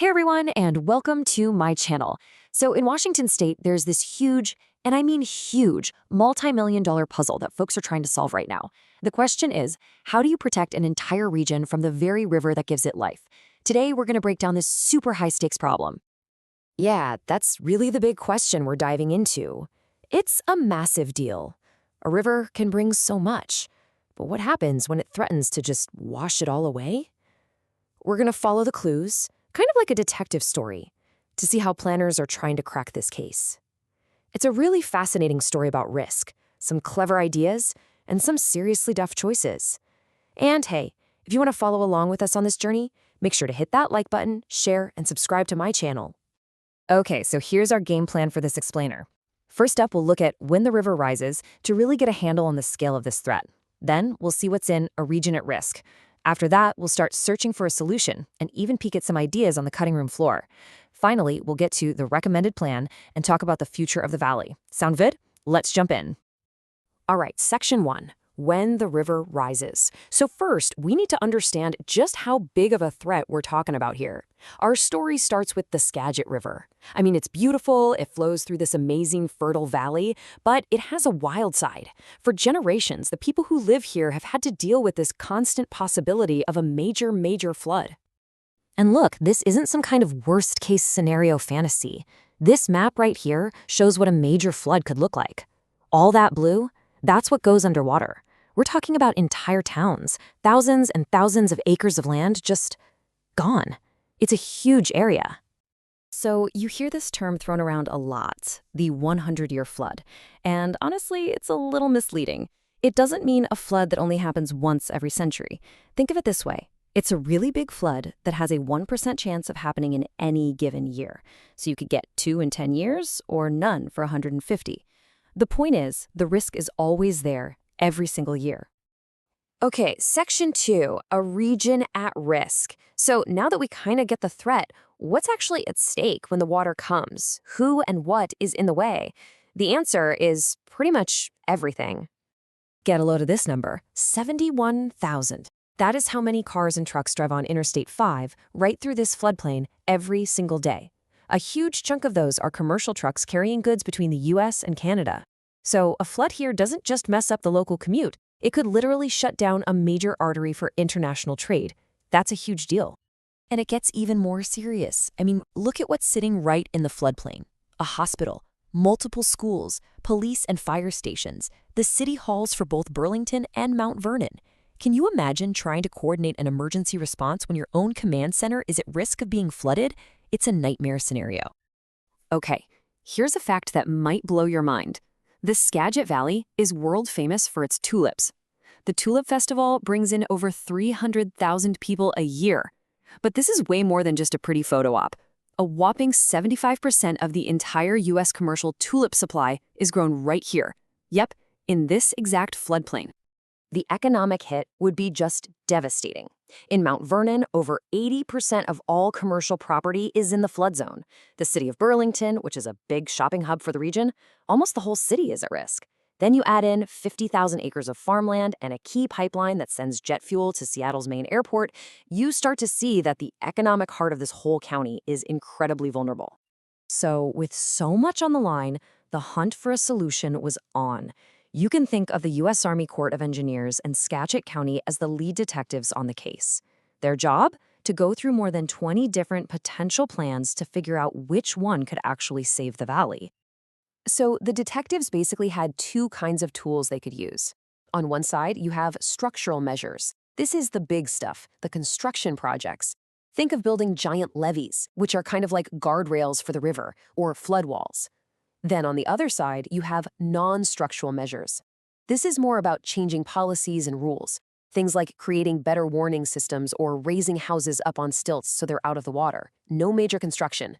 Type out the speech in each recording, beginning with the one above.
Hey everyone, and welcome to my channel. So in Washington state, there's this huge, and I mean huge, multi-million-dollar puzzle that folks are trying to solve right now. The question is, how do you protect an entire region from the very river that gives it life? Today, we're going to break down this super high-stakes problem. Yeah, that's really the big question we're diving into. It's a massive deal. A river can bring so much, but what happens when it threatens to just wash it all away? We're going to follow the clues, kind of like a detective story, to see how planners are trying to crack this case. It's a really fascinating story about risk, some clever ideas, and some seriously tough choices. And hey, if you want to follow along with us on this journey, make sure to hit that like button, share, and subscribe to my channel. Okay, so here's our game plan for this explainer. First up, we'll look at when the river rises to really get a handle on the scale of this threat. Then, we'll see what's in a region at risk. After that, we'll start searching for a solution and even peek at some ideas on the cutting room floor. Finally, we'll get to the recommended plan and talk about the future of the valley. Sound good? Let's jump in. All right, section 1. When the river rises. So first, we need to understand just how big of a threat we're talking about here. Our story starts with the Skagit River. I mean, it's beautiful, it flows through this amazing fertile valley, but it has a wild side. For generations, the people who live here have had to deal with this constant possibility of a major flood. And look, this isn't some kind of worst-case scenario fantasy. This map right here shows what a major flood could look like. All that blue, that's what goes underwater. We're talking about entire towns, thousands and thousands of acres of land just gone. It's a huge area. So you hear this term thrown around a lot, the 100-year flood. And honestly, it's a little misleading. It doesn't mean a flood that only happens once every century. Think of it this way. It's a really big flood that has a 1% chance of happening in any given year. So you could get 2 in 10 years or none for 150. The point is, the risk is always there every single year. Okay, section 2, a region at risk. So now that we kind of get the threat, what's actually at stake when the water comes? Who and what is in the way? The answer is pretty much everything. Get a load of this number, 71,000. That is how many cars and trucks drive on Interstate 5 right through this floodplain every single day. A huge chunk of those are commercial trucks carrying goods between the US and Canada. So a flood here doesn't just mess up the local commute, it could literally shut down a major artery for international trade. That's a huge deal. And it gets even more serious. I mean, look at what's sitting right in the floodplain. A hospital, multiple schools, police and fire stations, the city halls for both Burlington and Mount Vernon. Can you imagine trying to coordinate an emergency response when your own command center is at risk of being flooded? It's a nightmare scenario. Okay, here's a fact that might blow your mind. The Skagit Valley is world famous for its tulips. The Tulip Festival brings in over 300,000 people a year. But this is way more than just a pretty photo op. A whopping 75% of the entire U.S. commercial tulip supply is grown right here. Yep, in this exact floodplain. The economic hit would be just devastating. In Mount Vernon, over 80% of all commercial property is in the flood zone. The city of Burlington, which is a big shopping hub for the region, almost the whole city is at risk. Then you add in 50,000 acres of farmland and a key pipeline that sends jet fuel to Seattle's main airport, you start to see that the economic heart of this whole county is incredibly vulnerable. So with so much on the line, the hunt for a solution was on. You can think of the U.S. Army Corps of Engineers and Skagit County as the lead detectives on the case. Their job? To go through more than 20 different potential plans to figure out which one could actually save the valley. So the detectives basically had 2 kinds of tools they could use. On one side, you have structural measures. This is the big stuff, the construction projects. Think of building giant levees, which are kind of like guardrails for the river, or flood walls. Then on the other side, you have non-structural measures. This is more about changing policies and rules, things like creating better warning systems or raising houses up on stilts so they're out of the water. No major construction.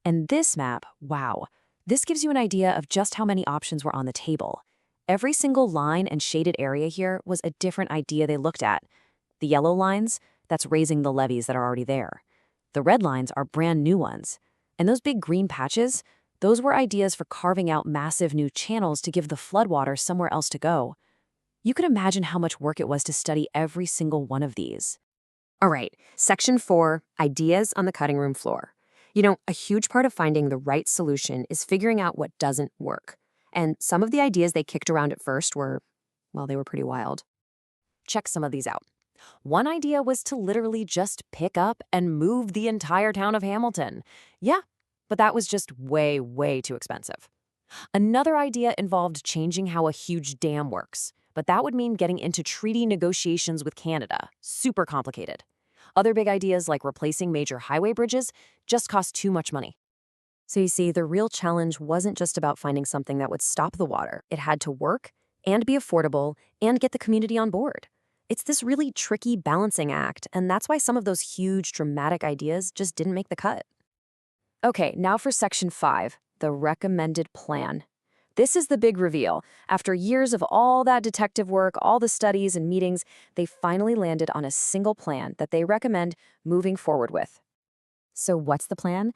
And this map, wow, this gives you an idea of just how many options were on the table. Every single line and shaded area here was a different idea they looked at. The yellow lines, that's raising the levees that are already there. The red lines are brand new ones. And those big green patches, those were ideas for carving out massive new channels to give the floodwater somewhere else to go. You could imagine how much work it was to study every single one of these. All right, Section 4, Ideas on the Cutting Room Floor. A huge part of finding the right solution is figuring out what doesn't work. And some of the ideas they kicked around at first were, well, they were pretty wild. Check some of these out. One idea was to literally just pick up and move the entire town of Hamilton. Yeah, but that was just way, way too expensive. Another idea involved changing how a huge dam works, but that would mean getting into treaty negotiations with Canada. Super complicated. Other big ideas like replacing major highway bridges just cost too much money. So you see, the real challenge wasn't just about finding something that would stop the water. It had to work and be affordable and get the community on board. It's this really tricky balancing act, and that's why some of those huge, dramatic ideas just didn't make the cut. Okay, now for Section 5, the recommended plan. This is the big reveal. After years of all that detective work, all the studies and meetings, they finally landed on a single plan that they recommend moving forward with. So what's the plan?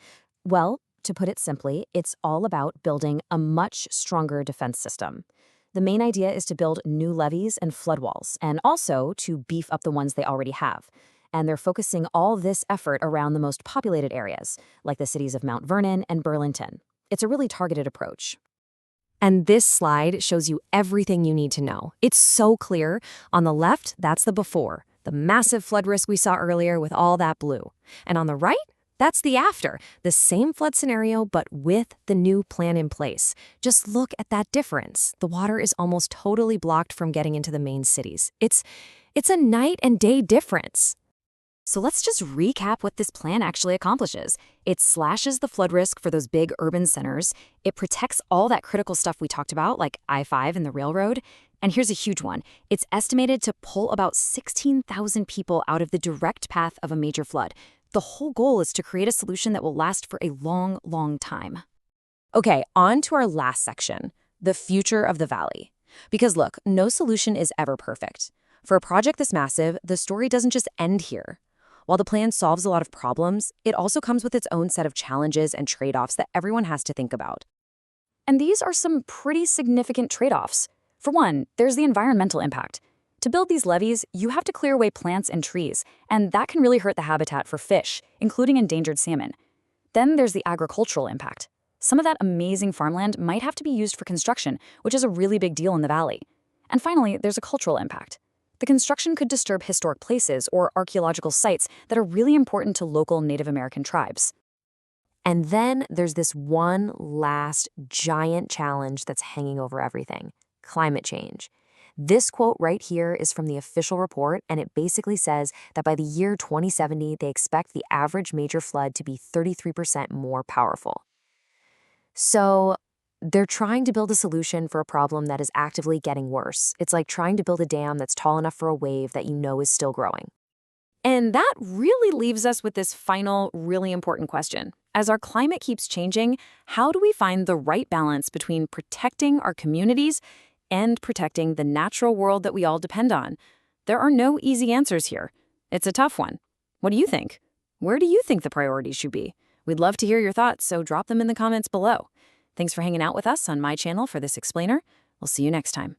Well, to put it simply, it's all about building a much stronger defense system. The main idea is to build new levees and flood walls, and also to beef up the ones they already have. And they're focusing all this effort around the most populated areas, like the cities of Mount Vernon and Burlington. It's a really targeted approach. And this slide shows you everything you need to know. It's so clear. On the left, that's the before, the massive flood risk we saw earlier with all that blue. And on the right, that's the after, the same flood scenario, but with the new plan in place. Just look at that difference. The water is almost totally blocked from getting into the main cities. It's a night and day difference. So let's just recap what this plan actually accomplishes. It slashes the flood risk for those big urban centers. It protects all that critical stuff we talked about, like I-5 and the railroad. And here's a huge one. It's estimated to pull about 16,000 people out of the direct path of a major flood. The whole goal is to create a solution that will last for a long, long time. Okay, on to our last section, the future of the valley. Because look, no solution is ever perfect. For a project this massive, the story doesn't just end here. While the plan solves a lot of problems, it also comes with its own set of challenges and trade-offs that everyone has to think about. And these are some pretty significant trade-offs. For one, there's the environmental impact. To build these levees, you have to clear away plants and trees, and that can really hurt the habitat for fish, including endangered salmon. Then there's the agricultural impact. Some of that amazing farmland might have to be used for construction, which is a really big deal in the valley. And finally, there's a cultural impact. The construction could disturb historic places or archaeological sites that are really important to local Native American tribes. And then there's this one last giant challenge that's hanging over everything: climate change. This quote right here is from the official report, and it basically says that by the year 2070, they expect the average major flood to be 33% more powerful. So they're trying to build a solution for a problem that is actively getting worse. It's like trying to build a dam that's tall enough for a wave that you know is still growing. And that really leaves us with this final, really important question. As our climate keeps changing, how do we find the right balance between protecting our communities and protecting the natural world that we all depend on? There are no easy answers here. It's a tough one. What do you think? Where do you think the priorities should be? We'd love to hear your thoughts, so drop them in the comments below. Thanks for hanging out with us on my channel for this explainer. We'll see you next time.